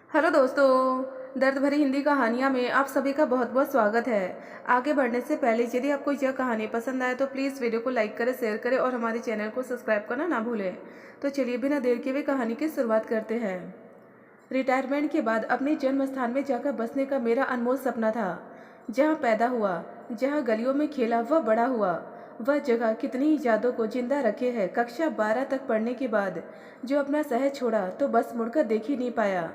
Hello दोस्तों, दर्द भरी हिंदी कहानियाँ में आप सभी का बहुत बहुत स्वागत है। आगे बढ़ने से पहले यदि आपको यह कहानी पसंद आए तो प्लीज़ वीडियो को लाइक करें, शेयर करें और हमारे चैनल को सब्सक्राइब करना ना भूलें। तो चलिए बिना देर किए हुए कहानी की शुरुआत करते हैं। रिटायरमेंट के बाद अपने जन्म स्थान में जाकर बसने का मेरा अनमोल सपना था। जहाँ पैदा हुआ, जहाँ गलियों में खेला व बड़ा हुआ, वह जगह कितनी ही यादों को जिंदा रखे है। कक्षा 12 तक पढ़ने के बाद जो अपना शहर छोड़ा तो बस मुड़कर देख ही नहीं पाया।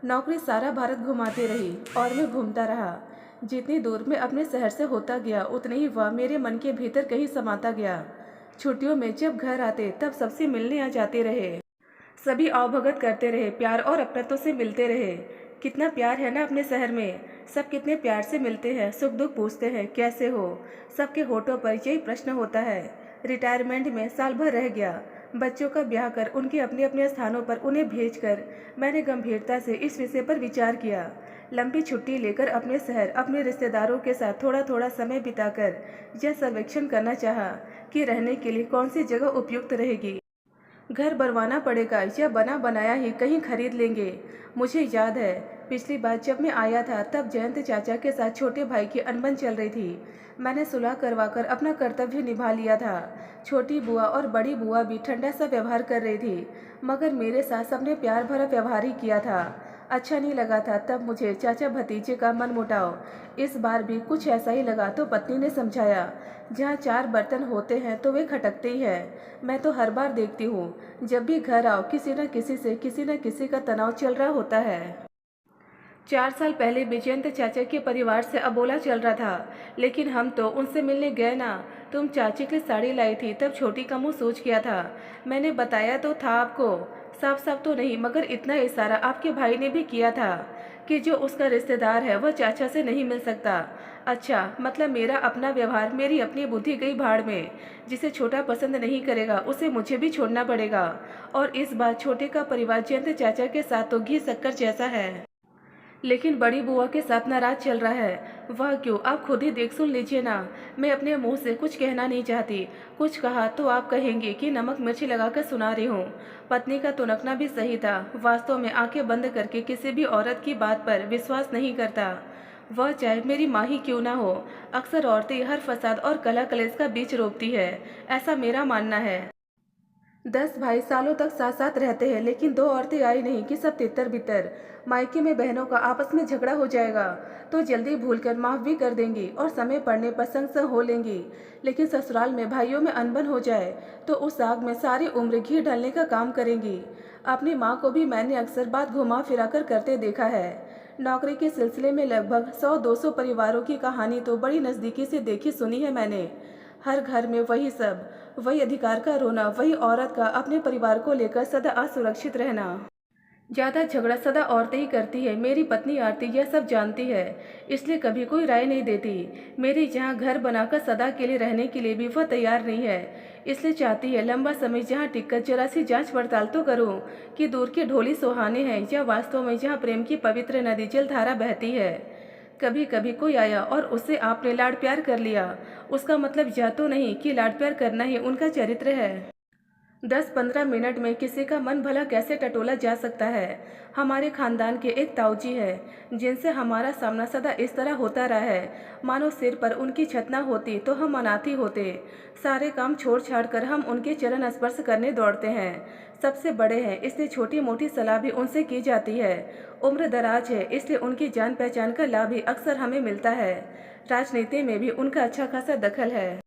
नौकरी सारा भारत घुमाती रही और मैं घूमता रहा। जितनी दूर मैं अपने शहर से होता गया उतनी ही वह मेरे मन के भीतर कहीं समाता गया। छुट्टियों में जब घर आते तब सबसे मिलने आ जाते रहे। सभी आवभगत करते रहे, प्यार और अपनत्व से मिलते रहे। कितना प्यार है ना अपने शहर में। सब कितने प्यार से मिलते हैं, सुख दुख पूछते हैं, कैसे हो। सबके होठों पर यही प्रश्न होता है। रिटायरमेंट में साल भर रह गया। बच्चों का ब्याह कर उनके अपने अपने स्थानों पर उन्हें भेजकर मैंने गंभीरता से इस विषय पर विचार किया। लंबी छुट्टी लेकर अपने शहर, अपने रिश्तेदारों के साथ थोड़ा थोड़ा समय बिताकर यह सर्वेक्षण करना चाहा कि रहने के लिए कौन सी जगह उपयुक्त रहेगी। घर बनवाना पड़ेगा या बना बनाया ही कहीं खरीद लेंगे। मुझे याद है पिछली बार जब मैं आया था तब जयंत चाचा के साथ छोटे भाई की अनबन चल रही थी। मैंने सुलह करवाकर अपना कर्तव्य निभा लिया था। छोटी बुआ और बड़ी बुआ भी ठंडा सा व्यवहार कर रही थी, मगर मेरे साथ सबने प्यार भरा व्यवहार ही किया था। अच्छा नहीं लगा था तब मुझे चाचा भतीजे का मनमुटाव। इस बार भी कुछ ऐसा ही लगा तो पत्नी ने समझाया, जहाँ चार बर्तन होते हैं तो वे खटकते ही हैं। मैं तो हर बार देखती हूँ, जब भी घर आओ किसी न किसी से किसी न किसी का तनाव चल रहा होता है। 4 साल पहले विजयंत चाचा के परिवार से अबोला चल रहा था, लेकिन हम तो उनसे मिलने गए ना। तुम चाची की साड़ी लाई थी तब छोटी का मुंह सोच गया था। मैंने बताया तो था आपको, साफ साफ तो नहीं मगर इतना इशारा आपके भाई ने भी किया था कि जो उसका रिश्तेदार है वह चाचा से नहीं मिल सकता। अच्छा, मतलब मेरा अपना व्यवहार, मेरी अपनी बुद्धि गई भाड़ में। जिसे छोटा पसंद नहीं करेगा उसे मुझे भी छोड़ना पड़ेगा। और इस बार छोटे का परिवार जयंत चाचा के साथ तो घी शक्कर जैसा है, लेकिन बड़ी बुआ के साथ नाराज चल रहा है। वह क्यों, आप खुद ही देख सुन लीजिए ना। मैं अपने मुंह से कुछ कहना नहीं चाहती, कुछ कहा तो आप कहेंगे कि नमक मिर्ची लगाकर सुना रही हूँ। पत्नी का तुनकना भी सही था। वास्तव में आंखें बंद करके किसी भी औरत की बात पर विश्वास नहीं करता, वह चाहे मेरी माँ ही क्यों ना हो। अक्सर औरतें हर फसाद और कला कलेश का बीज रोपती है, ऐसा मेरा मानना है। 10 भाई सालों तक साथ साथ रहते हैं, लेकिन 2 औरतें आई नहीं कि सब तितर बितर। मायके में बहनों का आपस में झगड़ा हो जाएगा तो जल्दी भूलकर माफ भी कर देंगी और समय पड़ने पर संग संग हो लेंगी। लेकिन ससुराल में भाइयों में अनबन हो जाए तो उस आग में सारी उम्र घी डालने का काम करेंगी। अपनी माँ को भी मैंने अक्सर बात घुमा फिरा कर करते देखा है। नौकरी के सिलसिले में लगभग 100-200 परिवारों की कहानी तो बड़ी नज़दीकी से देखी सुनी है मैंने। हर घर में वही सब, वही अधिकार का रोना, वही औरत का अपने परिवार को लेकर सदा असुरक्षित रहना। ज्यादा झगड़ा सदा औरतें ही करती है। मेरी पत्नी आरती यह सब जानती है, इसलिए कभी कोई राय नहीं देती। मेरी जहाँ घर बनाकर सदा के लिए रहने के लिए भी वह तैयार नहीं है, इसलिए चाहती है लंबा समय जहाँ टिककर जरा सी जांच पड़ताल तो करूँ कि दूर के ढोली सुहाने हैं या वास्तव में जहाँ प्रेम की पवित्र नदी जलधारा बहती है। कभी कभी कोई आया और उससे आपने लाड प्यार कर लिया, उसका मतलब यह तो नहीं कि लाड प्यार करना ही उनका चरित्र है। 10-15 मिनट में किसी का मन भला कैसे टटोला जा सकता है। हमारे खानदान के एक ताऊजी है जिनसे हमारा सामना सदा इस तरह होता रहा है मानो सिर पर उनकी छत न होती तो हम अनाथी होते। सारे काम छोड़ छाड़ कर हम उनके चरण स्पर्श करने दौड़ते हैं। सबसे बड़े हैं इसलिए छोटी मोटी सलाह भी उनसे की जाती है। उम्र दराज है इसलिए उनकी जान पहचान का लाभ भी अक्सर हमें मिलता है। राजनीति में भी उनका अच्छा खासा दखल है,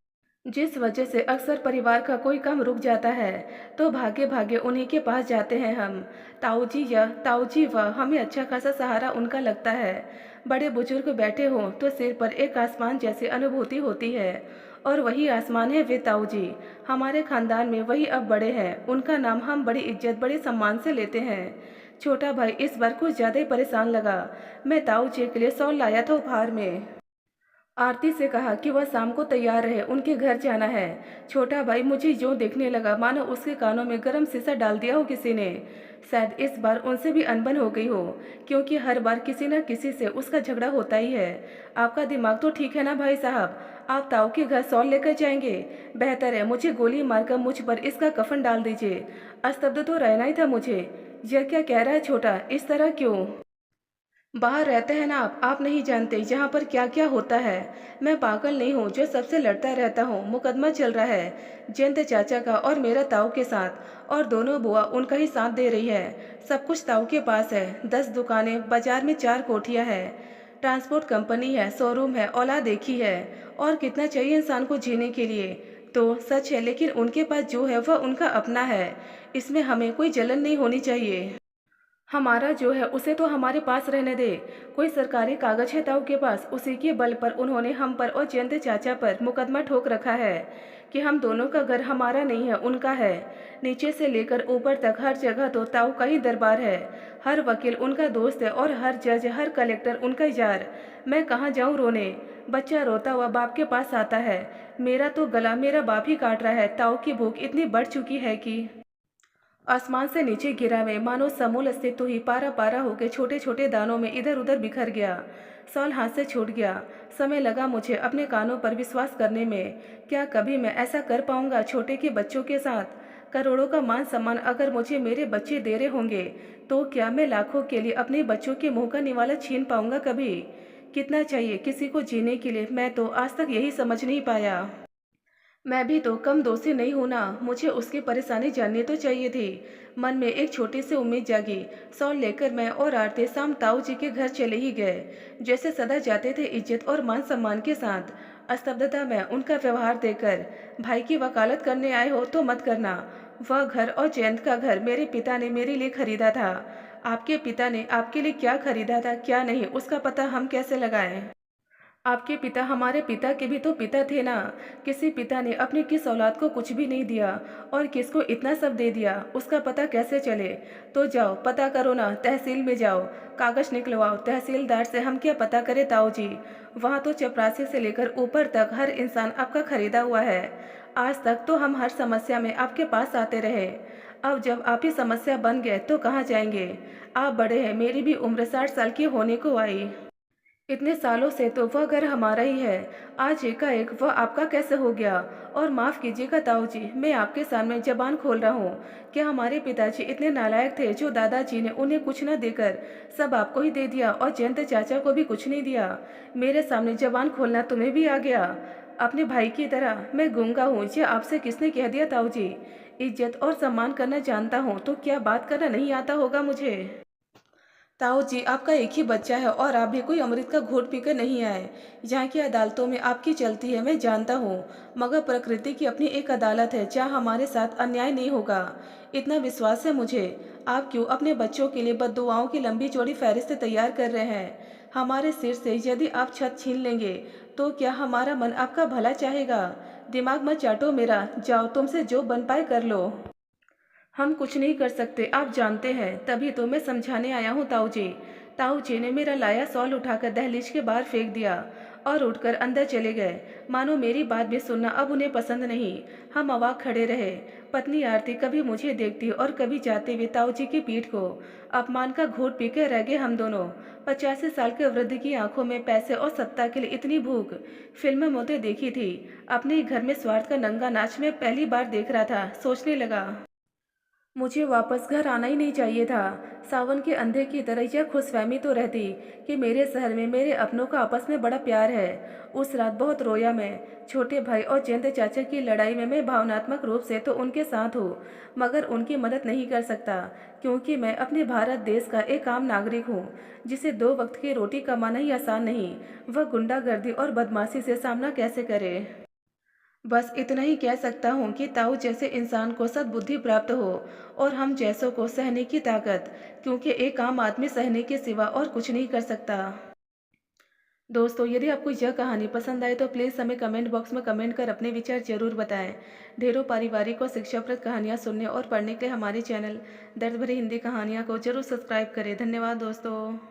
जिस वजह से अक्सर परिवार का कोई काम रुक जाता है तो भागे भागे उन्हीं के पास जाते हैं हम। ताऊ जी या ताऊ जी वह, हमें अच्छा खासा सहारा उनका लगता है। बड़े बुजुर्ग बैठे हों तो सिर पर एक आसमान जैसी अनुभूति होती है, और वही आसमान है वे ताऊ जी। हमारे खानदान में वही अब बड़े हैं, उनका नाम हम बड़ी इज्जत बड़े सम्मान से लेते हैं। छोटा भाई इस बार कुछ ज़्यादा ही परेशान लगा। मैं ताऊ जी के लिए सौल लाया था उपहार में। आरती से कहा कि वह शाम को तैयार रहे, उनके घर जाना है। छोटा भाई मुझे यूं देखने लगा मानो उसके कानों में गर्म शीशा डाल दिया हो किसी ने। शायद इस बार उनसे भी अनबन हो गई हो, क्योंकि हर बार किसी न किसी से उसका झगड़ा होता ही है। आपका दिमाग तो ठीक है ना भाई साहब, आप ताऊ के घर सौल लेकर जाएंगे? बेहतर है मुझे गोली मारकर मुझ पर इसका कफन डाल दीजिए। अस्तब्ध तो रहना ही था मुझे। यह क्या कह रहा है छोटा, इस तरह क्यों? बाहर रहते हैं ना आप नहीं जानते यहाँ पर क्या क्या होता है। मैं पागल नहीं हूँ जो सबसे लड़ता रहता हूँ। मुकदमा चल रहा है जयंत चाचा का और मेरा ताऊ के साथ, और दोनों बुआ उनका ही साथ दे रही है। सब कुछ ताऊ के पास है, 10 दुकानें, बाजार में 4 कोठियाँ है, ट्रांसपोर्ट कंपनी है, शोरूम है, औलाद देखी है। और कितना चाहिए इंसान को जीने के लिए। तो सच है, लेकिन उनके पास जो है वह उनका अपना है। इसमें हमें कोई जलन नहीं होनी चाहिए। हमारा जो है उसे तो हमारे पास रहने दे। कोई सरकारी कागज है ताऊ के पास, उसी के बल पर उन्होंने हम पर और जयंत चाचा पर मुकदमा ठोक रखा है कि हम दोनों का घर हमारा नहीं है, उनका है। नीचे से लेकर ऊपर तक हर जगह तो ताऊ का ही दरबार है। हर वकील उनका दोस्त है और हर जज, हर कलेक्टर उनका यार। मैं कहाँ जाऊँ रोने। बच्चा रोता हुआ बाप के पास आता है। मेरा तो गला मेरा बाप ही काट रहा है। ताऊ की भूख इतनी बढ़ चुकी है कि आसमान से नीचे गिरा में मानो समूल अस्तित्व ही पारा पारा होकर छोटे छोटे दानों में इधर उधर बिखर गया। सॉल हाथ से छूट गया। समय लगा मुझे अपने कानों पर विश्वास करने में। क्या कभी मैं ऐसा कर पाऊंगा छोटे के बच्चों के साथ? करोड़ों का मान सम्मान अगर मुझे मेरे बच्चे दे रहे होंगे, तो क्या मैं लाखों के लिए अपने बच्चों के मुंह का निवाला छीन पाऊंगा कभी? कितना चाहिए किसी को जीने के लिए, मैं तो आज तक यही समझ नहीं पाया। मैं भी तो कम दोषी नहीं हूं ना, मुझे उसकी परेशानी जाननी तो चाहिए थी। मन में एक छोटी सी उम्मीद जागी। सॉल लेकर मैं और आरती शाम ताऊ जी के घर चले ही गए, जैसे सदा जाते थे, इज्जत और मान सम्मान के साथ। स्तब्धता में उनका व्यवहार देकर, भाई की वकालत करने आए हो तो मत करना। वह घर और जयंत का घर मेरे पिता ने मेरे लिए खरीदा था। आपके पिता ने आपके लिए क्या खरीदा था क्या नहीं, उसका पता हम कैसे लगाएं? आपके पिता हमारे पिता के भी तो पिता थे ना। किसी पिता ने अपनी किस औलाद को कुछ भी नहीं दिया और किसको इतना सब दे दिया, उसका पता कैसे चले? तो जाओ पता करो ना, तहसील में जाओ, कागज निकलवाओ। तहसीलदार से हम क्या पता करें ताऊ जी? वहाँ तो चपरासी से लेकर ऊपर तक हर इंसान आपका खरीदा हुआ है। आज तक तो हम हर समस्या में आपके पास आते रहे। अब जब आप ही समस्या बन गए तो कहाँ जाएंगे? आप बड़े हैं, मेरी भी उम्र 60 साल की होने को आई। इतने सालों से तो वह घर हमारा ही है। आज एकाएक वह आपका कैसे हो गया? और माफ़ कीजिएगा ताऊ जी, मैं आपके सामने जबान खोल रहा हूँ। क्या हमारे पिताजी इतने नालायक थे जो दादाजी ने उन्हें कुछ न देकर सब आपको ही दे दिया और जयंत चाचा को भी कुछ नहीं दिया? मेरे सामने जबान खोलना तुम्हें भी आ गया? अपने भाई की तरह मैं गूंगा हूँ, ये आपसे किसने कह दिया ताऊ जी? इज्जत और सम्मान करना जानता हूँ तो क्या बात करना नहीं आता होगा मुझे? ताऊ जी, आपका एक ही बच्चा है और आप भी कोई अमृत का घूंट पीकर नहीं आए। यहाँ की अदालतों में आपकी चलती है मैं जानता हूँ, मगर प्रकृति की अपनी एक अदालत है जहाँ हमारे साथ अन्याय नहीं होगा। इतना विश्वास है मुझे। आप क्यों अपने बच्चों के लिए बद्दुआओं की लंबी चौड़ी फहरिस्त तैयार कर रहे हैं? हमारे सिर से यदि आप छत छीन लेंगे, तो क्या हमारा मन आपका भला चाहेगा? दिमाग मत चाटो मेरा, जाओ तुमसे जो बन पाए कर लो। हम कुछ नहीं कर सकते, आप जानते हैं, तभी तो मैं समझाने आया हूँ ताऊ जी। ताऊ जी ने मेरा लाया सॉल उठाकर दहलीज के बाहर फेंक दिया और उठकर अंदर चले गए। मानो मेरी बात भी सुनना अब उन्हें पसंद नहीं। हम अवाक खड़े रहे। पत्नी आरती कभी मुझे देखती और कभी जाते हुए ताऊ जी की पीठ को। अपमान का घूंट पीकर रह गए हम दोनों। 85 साल के वृद्ध की आंखों में पैसे और सत्ता के लिए इतनी भूख। फिल्म में तो देखी थी, अपने ही घर में स्वार्थ का नंगा नाच में पहली बार देख रहा था। सोचने लगा, मुझे वापस घर आना ही नहीं चाहिए था। सावन के अंधे की तरह यह खुशफहमी तो रहती कि मेरे शहर में मेरे अपनों का आपस में बड़ा प्यार है। उस रात बहुत रोया मैं। छोटे भाई और जयंत चाचा की लड़ाई में मैं भावनात्मक रूप से तो उनके साथ हूँ, मगर उनकी मदद नहीं कर सकता, क्योंकि मैं अपने भारत देश का एक आम नागरिक हूँ जिसे 2 वक्त की रोटी कमाना ही आसान नहीं। वह गुंडागर्दी और बदमाशी से सामना कैसे करे? बस इतना ही कह सकता हूँ कि ताऊ जैसे इंसान को सद्बुद्धि प्राप्त हो और हम जैसों को सहने की ताकत, क्योंकि एक आम आदमी सहने के सिवा और कुछ नहीं कर सकता। दोस्तों, यदि आपको यह कहानी पसंद आए तो प्लीज़ हमें कमेंट बॉक्स में कमेंट कर अपने विचार जरूर बताएं। ढेरों पारिवारिक और शिक्षाप्रद कहानियाँ सुनने और पढ़ने के लिए हमारे चैनल दर्द भरी हिंदी कहानियाँ को जरूर सब्सक्राइब करें। धन्यवाद दोस्तों।